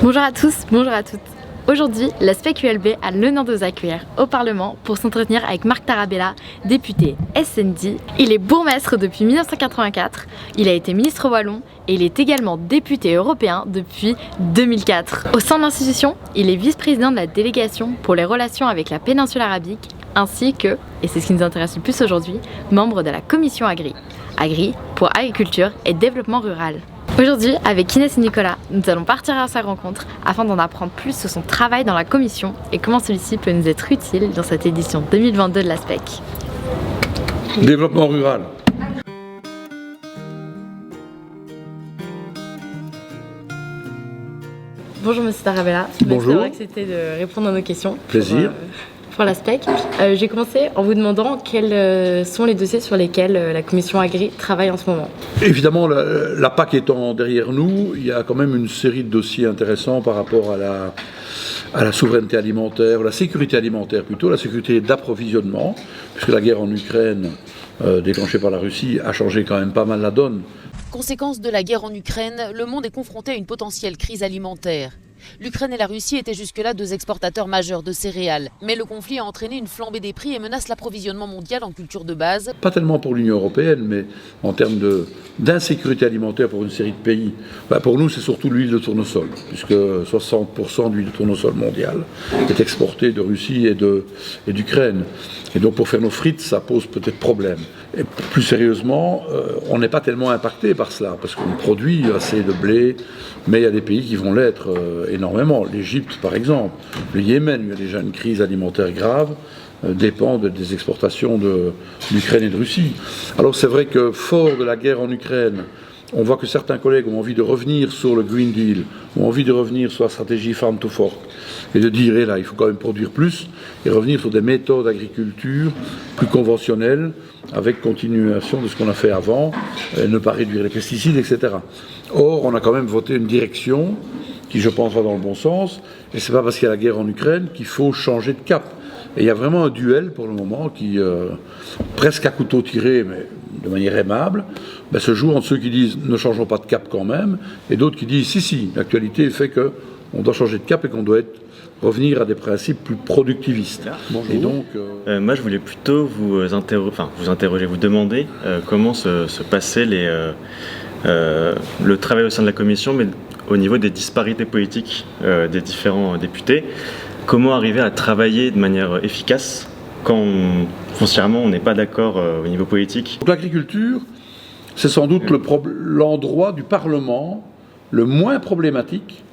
Bonjour à tous, bonjour à toutes. Aujourd'hui, la SPEC-ULB a l'honneur de vous accueillir au Parlement pour s'entretenir avec Marc Tarabella, député SND. Il est bourgmestre depuis 1984, il a été ministre wallon et il est également député européen depuis 2004. Au sein de l'institution, il est vice-président de la délégation pour les relations avec la péninsule arabique ainsi que, et c'est ce qui nous intéresse le plus aujourd'hui, membre de la commission Agri. Agri pour agriculture et développement rural. Aujourd'hui, avec Inès et Nicolas, nous allons partir à sa rencontre afin d'en apprendre plus sur son travail dans la commission et comment celui-ci peut nous être utile dans cette édition 2022 de la SPEC. Développement rural. Bonjour Monsieur Tarabella, Bonjour. merci d'avoir accepté de répondre à nos questions. Plaisir. Pour la SPEC. J'ai commencé en vous demandant quels sont les dossiers sur lesquels la commission Agri travaille en ce moment. Évidemment, la PAC étant derrière nous, il y a quand même une série de dossiers intéressants par rapport à la souveraineté alimentaire, la sécurité alimentaire plutôt, la sécurité d'approvisionnement, puisque la guerre en Ukraine, déclenchée par la Russie, a changé quand même pas mal la donne. Conséquence de la guerre en Ukraine, le monde est confronté à une potentielle crise alimentaire. L'Ukraine et la Russie étaient jusque-là deux exportateurs majeurs de céréales. Mais le conflit a entraîné une flambée des prix et menace l'approvisionnement mondial en culture de base. Pas tellement pour l'Union européenne, mais en termes d'insécurité alimentaire pour une série de pays. Pour nous, c'est surtout l'huile de tournesol, puisque 60% de l'huile de tournesol mondiale est exportée de Russie et d'Ukraine. Et donc pour faire nos frites, ça pose peut-être problème. Et plus sérieusement, on n'est pas tellement impacté par cela, parce qu'on produit assez de blé, mais il y a des pays qui vont l'être énormément. L'Égypte, par exemple, le Yémen, où il y a déjà une crise alimentaire grave, dépendent des exportations d'Ukraine et de Russie. Alors c'est vrai que fort de la guerre en Ukraine, on voit que certains collègues ont envie de revenir sur le Green Deal, ont envie de revenir sur la stratégie Farm to Fork, et de dire, là, il faut quand même produire plus, et revenir sur des méthodes d'agriculture plus conventionnelles, avec continuation de ce qu'on a fait avant, et ne pas réduire les pesticides, etc. Or, on a quand même voté une direction qui, je pense, va dans le bon sens, et c'est pas parce qu'il y a la guerre en Ukraine qu'il faut changer de cap. Et il y a vraiment un duel pour le moment qui, presque à couteau tiré, mais de manière aimable, se joue entre ceux qui disent ne changeons pas de cap quand même, et d'autres qui disent si, l'actualité fait qu'on doit changer de cap et qu'on doit revenir à des principes plus productivistes. Bonjour. Et donc, moi, je voulais plutôt vous interroger, vous demander comment se passait le travail au sein de la commission, mais au niveau des disparités politiques des différents députés. Comment arriver à travailler de manière efficace quand foncièrement on n'est pas d'accord au niveau politique? Donc l'agriculture, c'est sans doute l'endroit du Parlement le moins problématique,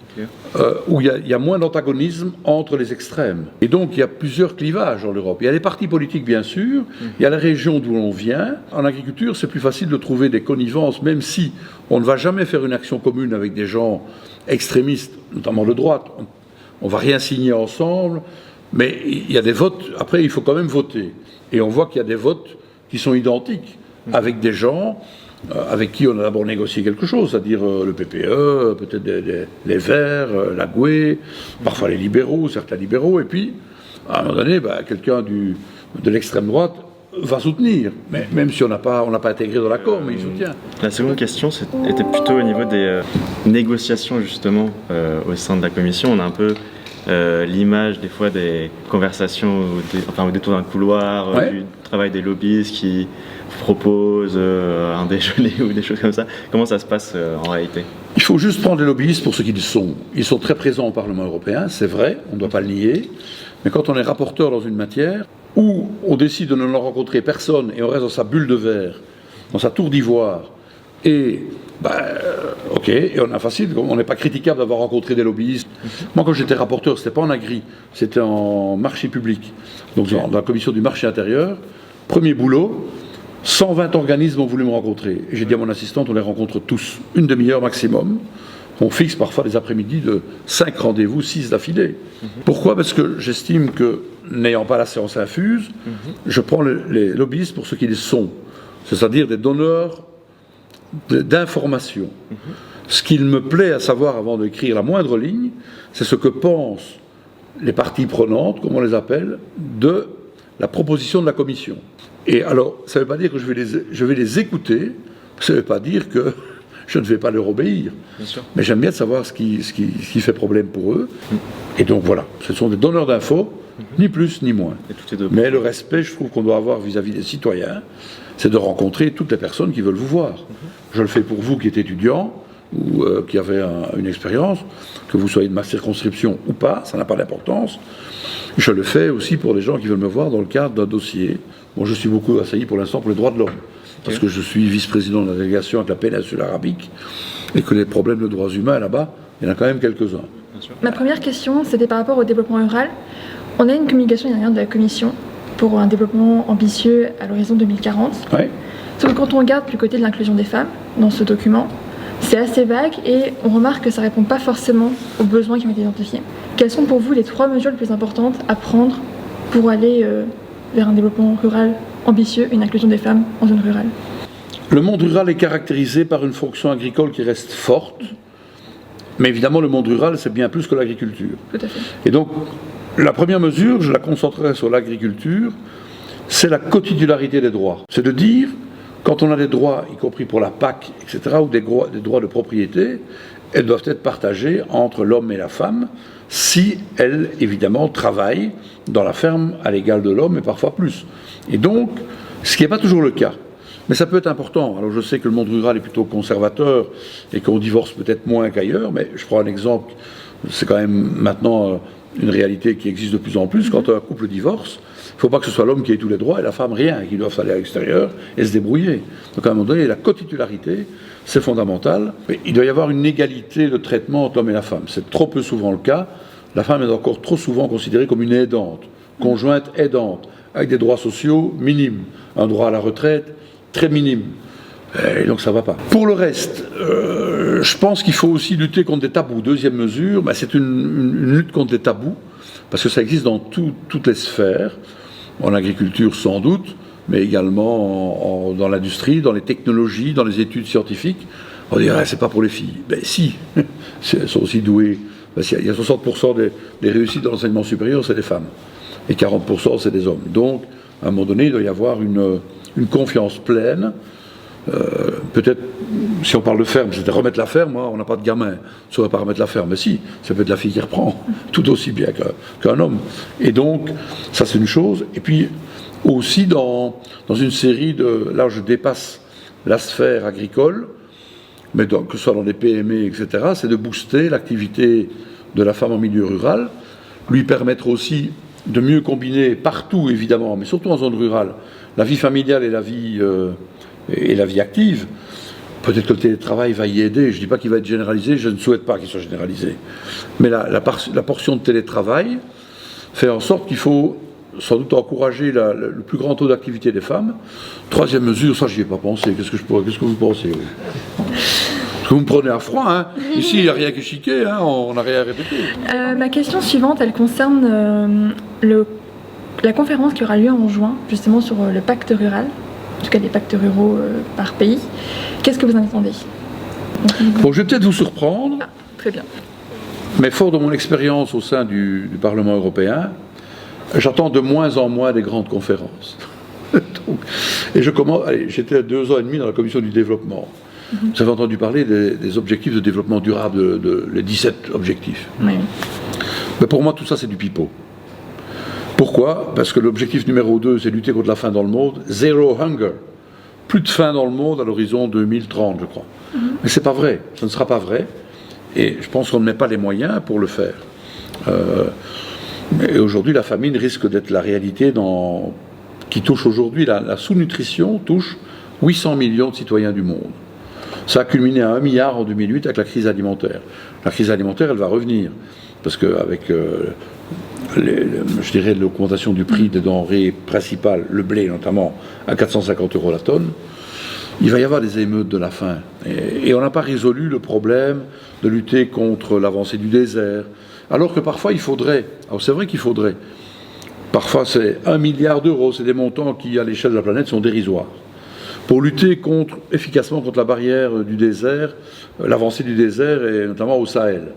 où il y a moins d'antagonisme entre les extrêmes. Et donc il y a plusieurs clivages dans l'Europe. Il y a les partis politiques bien sûr, il y a la région d'où l'on vient. En agriculture, c'est plus facile de trouver des connivences, même si on ne va jamais faire une action commune avec des gens extrémistes, notamment de droite. On ne va rien signer ensemble, mais il y a des votes, après il faut quand même voter. Et on voit qu'il y a des votes qui sont identiques, avec des gens avec qui on a d'abord négocié quelque chose, c'est-à-dire le PPE, peut-être les Verts, la GUE, parfois les libéraux, certains libéraux, et puis à un moment donné, quelqu'un de l'extrême droite va soutenir, mais même si on n'a pas intégré dans l'accord, mais il soutient. La seconde question était plutôt au niveau des négociations justement au sein de la commission. On a un peu l'image des fois des conversations au détour d'un couloir, du travail des lobbyistes qui proposent un déjeuner ou des choses comme ça. Comment ça se passe en réalité? Il faut juste prendre les lobbyistes pour ce qu'ils sont. Ils sont très présents au Parlement européen, c'est vrai, on ne doit pas le nier, mais quand on est rapporteur dans une matière, où on décide de ne rencontrer personne et on reste dans sa bulle de verre, dans sa tour d'ivoire, et et on a facile, on n'est pas critiquable d'avoir rencontré des lobbyistes. Moi, quand j'étais rapporteur, c'était pas en agri, c'était en marché public, donc dans la commission du marché intérieur. Premier boulot, 120 organismes ont voulu me rencontrer. Et j'ai dit à mon assistante, on les rencontre tous, une demi-heure maximum. On fixe parfois des après-midi de 5 rendez-vous, 6 d'affilée. Pourquoi? Parce que j'estime que, n'ayant pas la séance infuse, je prends les lobbyistes pour ce qu'ils sont, c'est-à-dire des donneurs d'informations. Ce qu'il me plaît à savoir avant d'écrire la moindre ligne, c'est ce que pensent les parties prenantes, comme on les appelle, de la proposition de la commission. Et alors, ça ne veut pas dire que je vais les écouter, ça ne veut pas dire que je ne vais pas leur obéir. Mais j'aime bien de savoir ce qui fait problème pour eux. Et donc voilà, ce sont des donneurs d'infos, ni plus ni moins. Mais le respect, je trouve qu'on doit avoir vis-à-vis des citoyens, c'est de rencontrer toutes les personnes qui veulent vous voir. Je le fais pour vous qui êtes étudiant, ou qui avez une expérience, que vous soyez de ma circonscription ou pas, ça n'a pas d'importance. Je le fais aussi pour les gens qui veulent me voir dans le cadre d'un dossier. Bon, je suis beaucoup assailli pour l'instant pour les droits de l'homme, parce que je suis vice-président de la délégation avec la péninsule arabique, et que les problèmes de droits humains là-bas, il y en a quand même quelques-uns. Ma première question, c'était par rapport au développement rural. On a une communication dernière de la Commission pour un développement ambitieux à l'horizon 2040. Ouais. Sauf que quand on regarde du côté de l'inclusion des femmes dans ce document, c'est assez vague et on remarque que ça ne répond pas forcément aux besoins qui ont été identifiés. Quelles sont pour vous les 3 mesures les plus importantes à prendre pour aller vers un développement rural ambitieux et une inclusion des femmes en zone rurale? Le monde rural est caractérisé par une fonction agricole qui reste forte, mais évidemment le monde rural c'est bien plus que l'agriculture. Tout à fait. Et donc la première mesure, je la concentrerai sur l'agriculture, c'est la cotitularité des droits. C'est de dire, quand on a des droits, y compris pour la PAC, etc., ou des droits de propriété, elles doivent être partagées entre l'homme et la femme, si elles, évidemment, travaillent dans la ferme à l'égal de l'homme, et parfois plus. Et donc, ce qui n'est pas toujours le cas. Mais ça peut être important. Alors je sais que le monde rural est plutôt conservateur, et qu'on divorce peut-être moins qu'ailleurs, mais je prends un exemple, c'est quand même maintenant une réalité qui existe de plus en plus. Quand un couple divorce, il ne faut pas que ce soit l'homme qui ait tous les droits et la femme rien, qu'ils doivent aller à l'extérieur et se débrouiller. Donc à un moment donné, la cotitularité, c'est fondamental. Mais il doit y avoir une égalité de traitement entre l'homme et la femme. C'est trop peu souvent le cas. La femme est encore trop souvent considérée comme une aidante, conjointe aidante, avec des droits sociaux minimes, un droit à la retraite très minime. Et donc ça ne va pas. Pour le reste, je pense qu'il faut aussi lutter contre des tabous. Deuxième mesure, c'est une lutte contre les tabous, parce que ça existe dans toutes les sphères, en agriculture sans doute, mais également dans l'industrie, dans les technologies, dans les études scientifiques. On dirait c'est pas pour les filles. Ben si, elles sont aussi douées. Il y a 60% des réussites dans l'enseignement supérieur, c'est des femmes, et 40% c'est des hommes. Donc, à un moment donné, il doit y avoir une confiance pleine. Peut-être, si on parle de ferme, c'était remettre la ferme, on n'a pas de gamin, on ne saurait pas remettre la ferme, mais si, ça peut être la fille qui reprend, tout aussi bien qu'un homme. Et donc, ça c'est une chose. Et puis, aussi dans une série de... Là, je dépasse la sphère agricole, mais que ce soit dans des PME, etc., c'est de booster l'activité de la femme en milieu rural, lui permettre aussi de mieux combiner partout, évidemment, mais surtout en zone rurale, la vie familiale et la vie active. Peut-être que le télétravail va y aider, je ne dis pas qu'il va être généralisé, je ne souhaite pas qu'il soit généralisé. Mais la portion de télétravail fait en sorte qu'il faut sans doute encourager le plus grand taux d'activité des femmes. Troisième mesure, ça j'y ai pas pensé, qu'est-ce que vous pensez Parce que vous me prenez à froid, hein. Ici il n'y a rien qui est chiqué, hein. On n'a rien à répéter. Ma question suivante, elle concerne la conférence qui aura lieu en juin, justement sur le pacte rural. En tout cas des pactes ruraux par pays. Qu'est-ce que vous en attendez? Bon, je vais peut-être vous surprendre. Ah, très bien. Mais fort de mon expérience au sein du Parlement européen, j'attends de moins en moins des grandes conférences. Et j'étais 2 ans et demi dans la commission du développement. Vous avez entendu parler des objectifs de développement durable, les 17 objectifs. Oui. Mais pour moi, tout ça, c'est du pipeau. Pourquoi? Parce que l'objectif numéro 2, c'est lutter contre la faim dans le monde. Zero hunger. Plus de faim dans le monde à l'horizon 2030, je crois. Mais c'est pas vrai. Ce ne sera pas vrai. Et je pense qu'on ne met pas les moyens pour le faire. Et aujourd'hui, la famine risque d'être la réalité qui touche aujourd'hui. La sous-nutrition touche 800 millions de citoyens du monde. Ça a culminé à 1 milliard en 2008 avec la crise alimentaire. La crise alimentaire, elle va revenir. Parce qu'avec... je dirais l'augmentation du prix des denrées principales, le blé notamment, à 450 € la tonne, il va y avoir des émeutes de la faim. Et on n'a pas résolu le problème de lutter contre l'avancée du désert. Alors que parfois il faudrait, alors c'est vrai qu'il faudrait, parfois c'est 1 milliard d'euros, c'est des montants qui à l'échelle de la planète sont dérisoires. Pour lutter efficacement contre la barrière du désert, l'avancée du désert et notamment au Sahel.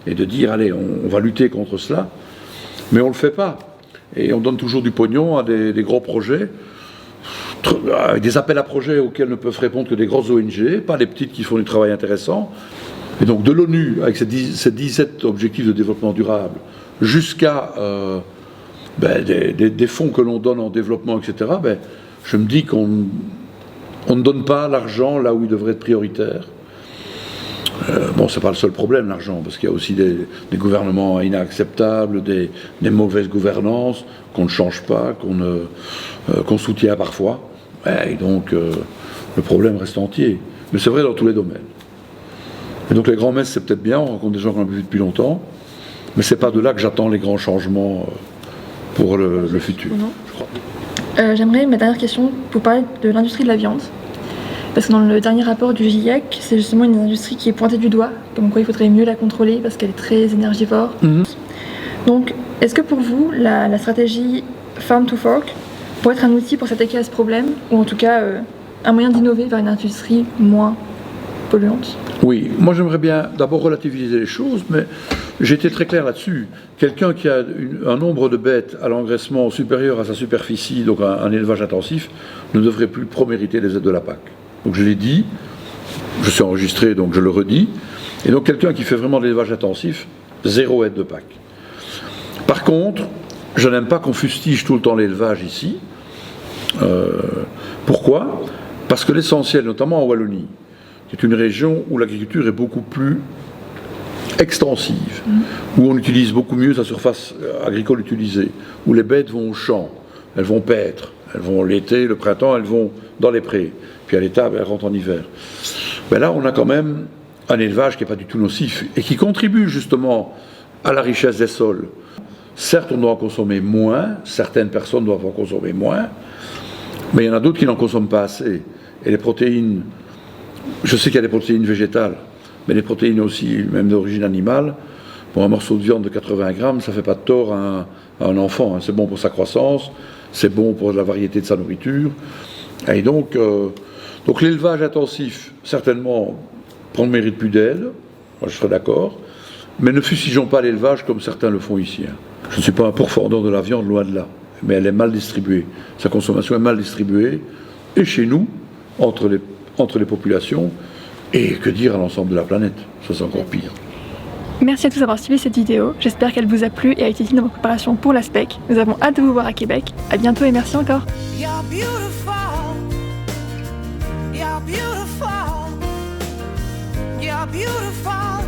Et de dire, allez, on va lutter contre cela. Mais on ne le fait pas. Et on donne toujours du pognon à des gros projets avec des appels à projets auxquels ne peuvent répondre que des grosses ONG, pas les petites qui font du travail intéressant. Et donc de l'ONU, avec ces 17 objectifs de développement durable, jusqu'à des fonds que l'on donne en développement, etc., je me dis qu'on ne donne pas l'argent là où il devrait être prioritaire. C'est pas le seul problème, l'argent, parce qu'il y a aussi des gouvernements inacceptables, des mauvaises gouvernances qu'on ne change pas, qu'on soutient parfois. Et donc, le problème reste entier. Mais c'est vrai dans tous les domaines. Et donc, les grands-messes, c'est peut-être bien, on rencontre des gens qu'on a vus depuis longtemps, mais c'est pas de là que j'attends les grands changements pour le futur, je crois. J'aimerais, ma dernière question, vous parler de l'industrie de la viande. Parce que dans le dernier rapport du GIEC, c'est justement une industrie qui est pointée du doigt, comme quoi il faudrait mieux la contrôler parce qu'elle est très énergivore. Donc, est-ce que pour vous, la stratégie Farm to Fork pourrait être un outil pour s'attaquer à ce problème, ou en tout cas un moyen d'innover vers une industrie moins polluante? Oui, moi j'aimerais bien d'abord relativiser les choses, mais j'ai été très clair là-dessus. Quelqu'un qui a un nombre de bêtes à l'engraissement supérieur à sa superficie, donc un élevage intensif, ne devrait plus promériter les aides de la PAC. Donc je l'ai dit, je suis enregistré, donc je le redis. Et donc quelqu'un qui fait vraiment de l'élevage intensif, 0 aide de PAC. Par contre, je n'aime pas qu'on fustige tout le temps l'élevage ici. Pourquoi ? Parce que l'essentiel, notamment en Wallonie, qui est une région où l'agriculture est beaucoup plus extensive, où on utilise beaucoup mieux sa surface agricole utilisée, où les bêtes vont au champ, elles vont paître, elles vont l'été, le printemps, elles vont dans les prés, puis à l'étable, elles rentrent en hiver. Là, on a quand même un élevage qui n'est pas du tout nocif et qui contribue justement à la richesse des sols. Certes, on doit en consommer moins, certaines personnes doivent en consommer moins, mais il y en a d'autres qui n'en consomment pas assez. Et les protéines, je sais qu'il y a des protéines végétales, mais les protéines aussi, même d'origine animale, pour un morceau de viande de 80 grammes, ça ne fait pas de tort à un enfant. C'est bon pour sa croissance, c'est bon pour la variété de sa nourriture. Et donc l'élevage intensif, certainement, ne mérite plus d'aide, moi je serais d'accord, mais ne fustigeons pas l'élevage comme certains le font ici. Je ne suis pas un pourfendeur de la viande, loin de là, mais elle est mal distribuée. Sa consommation est mal distribuée, et chez nous, entre les populations, et que dire à l'ensemble de la planète, ça c'est encore pire. Merci à tous d'avoir suivi cette vidéo, j'espère qu'elle vous a plu et a été utile dans vos préparations pour la SPEC. Nous avons hâte de vous voir à Québec. À bientôt et merci encore. You're beautiful. You're beautiful. You're beautiful.